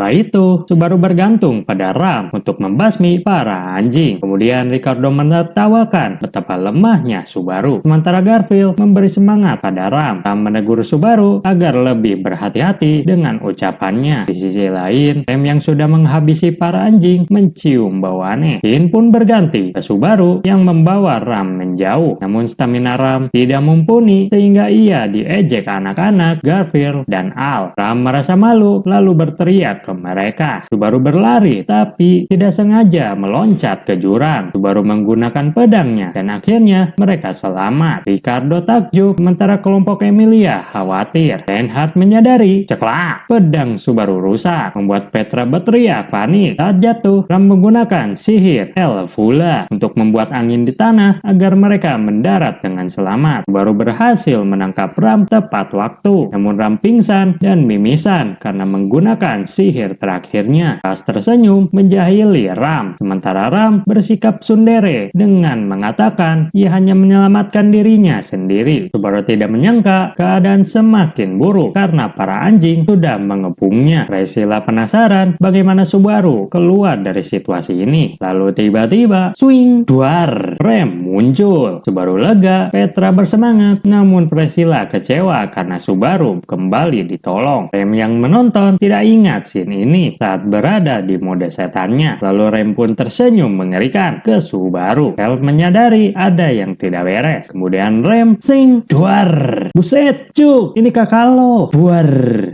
Setelah itu, Subaru bergantung pada Ram untuk membasmi para anjing. Kemudian Ricardo menertawakan betapa lemahnya Subaru. Sementara Garfield memberi semangat pada Ram. Ram menegur Subaru agar lebih berhati-hati dengan ucapannya. Di sisi lain, Rem yang sudah menghabisi para anjing mencium bau aneh. Scene pun berganti ke Subaru yang membawa Ram menjauh. Namun stamina Ram tidak mumpuni sehingga ia diejek anak-anak Garfield dan Al. Ram merasa malu lalu berteriak ke mereka. Subaru berlari tapi tidak sengaja meloncat ke jurang. Subaru menggunakan pedangnya dan akhirnya mereka selamat. Ricardo takjub sementara kelompok Emilia khawatir. Reinhardt menyadari, ceklak, pedang Subaru rusak, membuat Petra berteriak panik. Saat jatuh, Ram menggunakan sihir Elvula untuk membuat angin di tanah agar mereka mendarat dengan selamat. Subaru berhasil menangkap Ram tepat waktu. Namun Ram pingsan dan mimisan karena menggunakan sihir terakhirnya. Ras tersenyum menjahili Ram. Sementara Ram bersikap tsundere dengan mengatakan ia hanya menyelamatkan dirinya sendiri. Subaru tidak menyangka keadaan semakin buruk karena para anjing sudah mengepungnya. Priscilla penasaran bagaimana Subaru keluar dari situasi ini. Lalu tiba-tiba, swing, duar, Rem muncul. Subaru lega, Petra bersemangat, namun Priscilla kecewa karena Subaru kembali ditolong. Rem yang menonton tidak ingat scene ini saat berada di mode setannya. Lalu Rem pun tersenyum mengerikan ke Subaru. Rem menyadari ada yang tidak beres. Kemudian Rem sing, duar, buset, cuk, ini kakak lo, buar.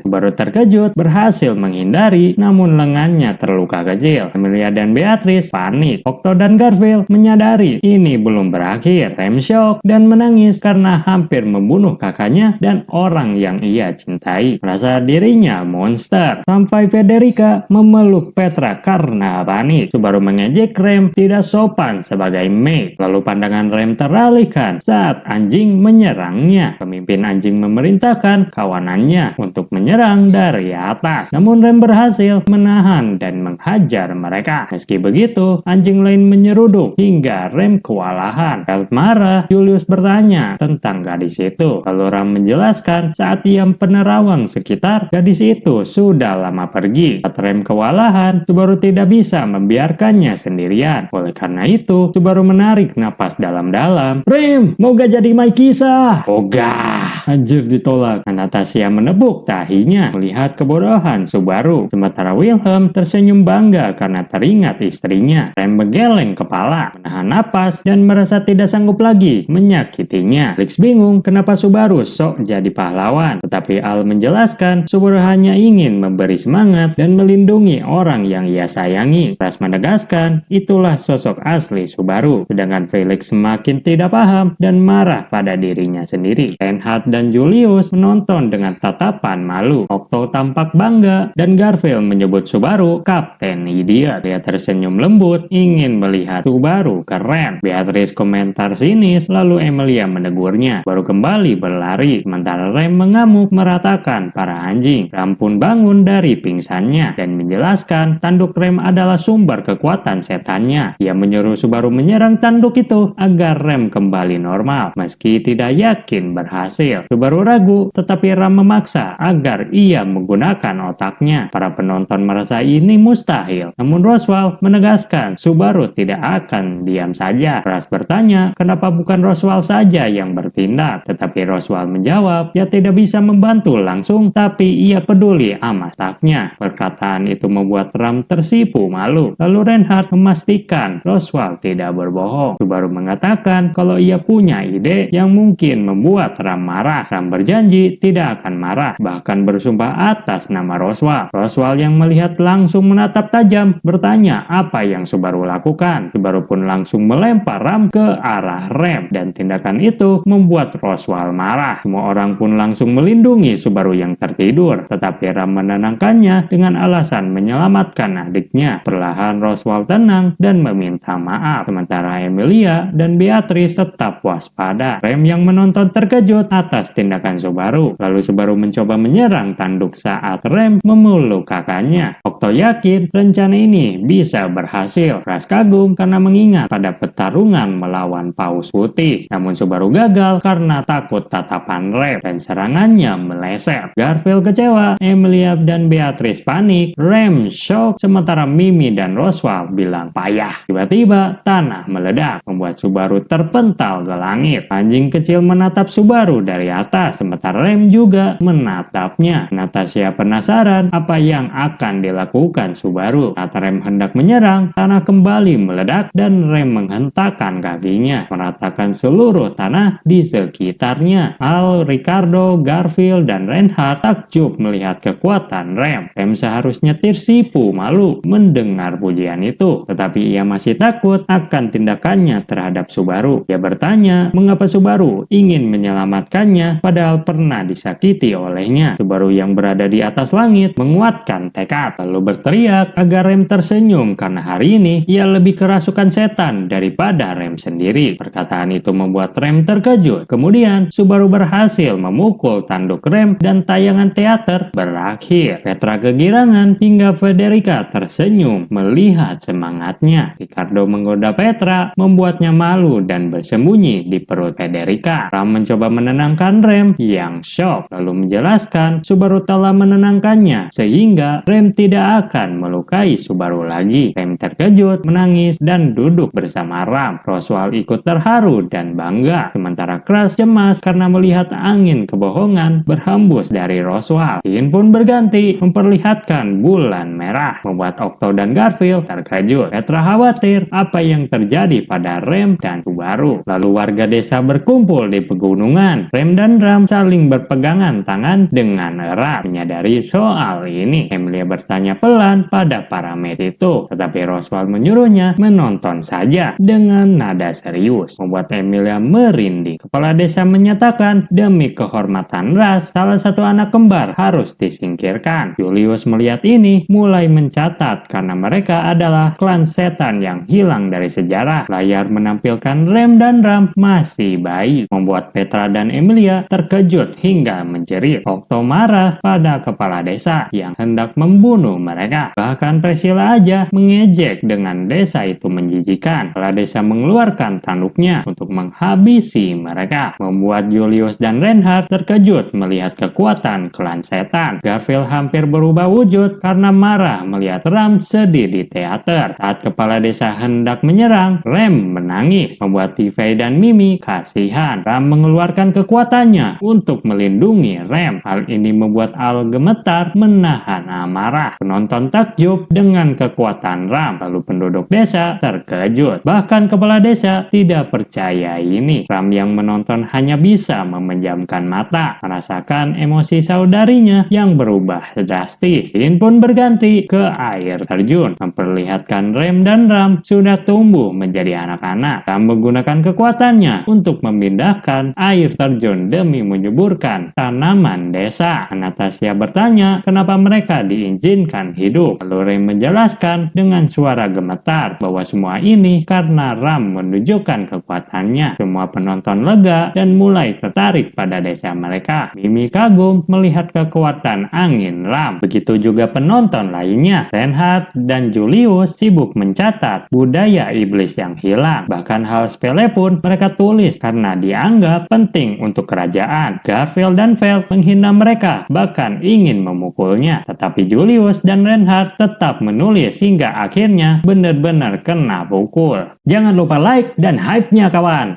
Subaru terkejut, berhasil menghindari, namun lengannya terluka kecil. Emilia dan Beatrice panik. Okto dan Garfield menyadari ini belum berakhir. Rem shock dan menangis karena hampir membunuh kakaknya dan orang yang ia cintai. Merasa dirinya monster. Sampai Federica memeluk Petra karena panik. Subaru mengejek Rem tidak sopan sebagai mate. Lalu pandangan Rem teralihkan saat anjing menyerangnya. Pemimpin anjing memerintahkan kawanannya untuk menyerang dari atas. Namun Rem berhasil menahan dan menghajar mereka. Meski begitu, anjing lain menyeruduk hingga Rem kewalahan. Ralph marah. Julius bertanya tentang gadis itu. Lalu Ram menjelaskan saat ia penerawang sekitar, gadis itu sudah lama pergi. Saat Rem kewalahan, Subaru tidak bisa membiarkannya sendirian. Oleh karena itu, Subaru menarik napas dalam-dalam. Rem, mau gak jadi my kisah? Ogah, anjir ditolak. Anastasia menepuk tahinya melihat kebodohan Subaru. Sementara Wilhelm tersenyum bangga karena teringat istrinya. Rem menggeleng kepala, menahan napas, dan merasa tidak sanggup lagi menyakitinya. Felix bingung kenapa Subaru sok jadi pahlawan. Tetapi Al menjelaskan Subaru hanya ingin memberi semangat dan melindungi orang yang ia sayangi. Ras menegaskan itulah sosok asli Subaru. Sedangkan Felix semakin tidak paham dan marah pada dirinya sendiri. Reinhardt dan Julius menonton dengan tatapan malu. Okto tampak bangga dan Garfield menyebut Subaru Kapten Idiot. Dia tersenyum lembut ingin melihat Subaru keren. Beatrice komentar sinis lalu Emilia menegurnya. Baru kembali berlari. Sementara Rem mengamuk meratakan para anjing. Ram pun bangun dari pingsannya dan menjelaskan tanduk Rem adalah sumber kekuatan setannya. Ia menyuruh Subaru menyerang tanduk itu agar Rem kembali normal. Meski tidak yakin berhasil, Subaru ragu tetapi Ram memaksa agar ia menggunakan otaknya. Para penonton merasa ini mustahil. Namun Roswell menegaskan Subaru tidak akan diam saja. Ras bertanya kenapa bukan Roswell saja yang bertindak. Tetapi Roswell menjawab ia tidak bisa membantu langsung tapi ia peduli sama stafnya. Perkataan itu membuat Ram tersipu malu. Lalu Reinhardt memastikan Roswell tidak berbohong. Subaru mengatakan kalau ia punya ide yang mungkin membuat Ram marah. Ram berjanji tidak akan marah, bahkan bersumpah atas nama Roswell. Roswell yang melihat langsung menatap tajam bertanya apa yang Subaru lakukan. Subaru pun langsung melempar Ram ke arah Rem dan tindakan itu membuat Roswell marah. Semua orang pun langsung melindungi Subaru yang tertidur, tetapi Ram menenangkannya dengan alasan menyelamatkan adiknya. Perlahan Roswell tenang dan meminta maaf. Sementara Emilia dan Beatrice tetap waspada. Rem yang menonton terkejut atas tindakan Subaru. Lalu Subaru mencoba menyerang tanduk saat Rem memeluk kakaknya. Okto Okto yakin rencana ini bisa berhasil. Ras kagum karena mengingat pada pertarungan melawan Paus Putih. Namun Subaru gagal karena takut tatapan Rem dan serangannya meleset. Garfield kecewa, Emilia dan Beatrice panik, Rem shock, sementara Mimi dan Roswell bilang payah. Tiba-tiba tanah meledak, membuat Subaru terpental ke langit. Anjing kecil menatap Subaru dari atas, sementara Rem juga menatapnya. Natasha penasaran apa yang akan dilakukan Subaru. Saat Rem hendak menyerang, tanah kembali meledak dan Rem menghentakkan kakinya, meratakan seluruh tanah di sekitarnya. Al, Ricardo, Garfield, dan Reinhardt takjub melihat kekuatan Rem. Rem seharusnya tersipu malu mendengar pujian itu, tetapi ia masih takut akan tindakannya terhadap Subaru. Ia bertanya mengapa Subaru ingin menyelamatkannya padahal pernah disakiti olehnya. Subaru yang berada di atas langit menguatkan tekad, lalu berteriak agar Rem tersenyum karena hari ini ia lebih kerasukan setan daripada Rem sendiri. Perkataan itu membuat Rem terkejut. Kemudian Subaru berhasil memukul tanduk Rem dan tayangan teater berakhir. Petra kegirangan hingga Federica tersenyum melihat semangatnya. Ricardo menggoda Petra, membuatnya malu dan bersembunyi di perut Federica. Ram mencoba menenangkan Rem yang shock, lalu menjelaskan Subaru telah menenangkannya sehingga Rem tidak akan melukai Subaru lagi. Rem terkejut, menangis, dan duduk bersama Ram. Roswell ikut terharu dan bangga, sementara Crash cemas karena melihat angin kebohongan berhembus dari Roswell. Scene pun berganti, memperlihatkan bulan merah, membuat Okto dan Garfield terkejut. Petra khawatir apa yang terjadi pada Rem dan Subaru. Lalu warga desa berkumpul di pegunungan. Rem dan Ram saling berpegangan tangan dengan erat. Menyadari soal ini, Emilia bertanya pelan pada para med itu, tetapi Roswell menyuruhnya menonton saja dengan nada serius, membuat Emilia merinding. Kepala desa menyatakan demi kehormatan ras, salah satu anak kembar harus disingkirkan. Julius melihat ini mulai mencatat karena mereka adalah klan setan yang hilang dari sejarah. Layar menampilkan Rem dan Ram masih baik, membuat Petra dan Emilia terkejut hingga menjerit. Okto marah pada kepala desa yang hendak membunuh mereka. Bahkan Priscilla aja mengejek dengan desa itu menjijikan. Kepala desa mengeluarkan tanduknya untuk menghabisi mereka, membuat Julius dan Reinhardt terkejut melihat kekuatan klan setan. Garfield hampir berubah wujud karena marah melihat Ram sedih di teater. Saat kepala desa hendak menyerang, Rem menangis, membuat Tivy dan Mimi kasihan. Ram mengeluarkan kekuatannya untuk melindungi Rem. Hal ini membuat Al gemetar menahan amarah. Penonton takjub dengan kekuatan Ram, lalu penduduk desa terkejut. Bahkan kepala desa tidak percaya ini. Ram yang menonton hanya bisa memejamkan mata, merasakan emosi saudarinya yang berubah drastis. Scene pun berganti ke air terjun, memperlihatkan Rem dan Ram sudah tumbuh menjadi anak-anak. Ram menggunakan kekuatannya untuk memindahkan air terjun demi menyuburkan tanaman desa. Natasha bertanya kenapa mereka diizinkan hidup. Lalu Rem menjelaskan dengan suara gemetar bahwa semua ini karena Ram menunjukkan kekuatannya. Semua penonton lega dan mulai tertarik pada desa mereka. Mimi kagum melihat kekuatan angin Ram. Begitu juga penonton lainnya. Reinhardt dan Julius sibuk mencatat budaya iblis yang hilang. Bahkan hal sepele pun mereka tulis karena dianggap penting untuk kerajaan. Garfield dan Feld menghina mereka, bahkan ingin memukulnya. Tetapi Julius dan Reinhardt tetap menulis hingga akhirnya benar-benar kena pukul. Jangan lupa like dan hype-nya kawan!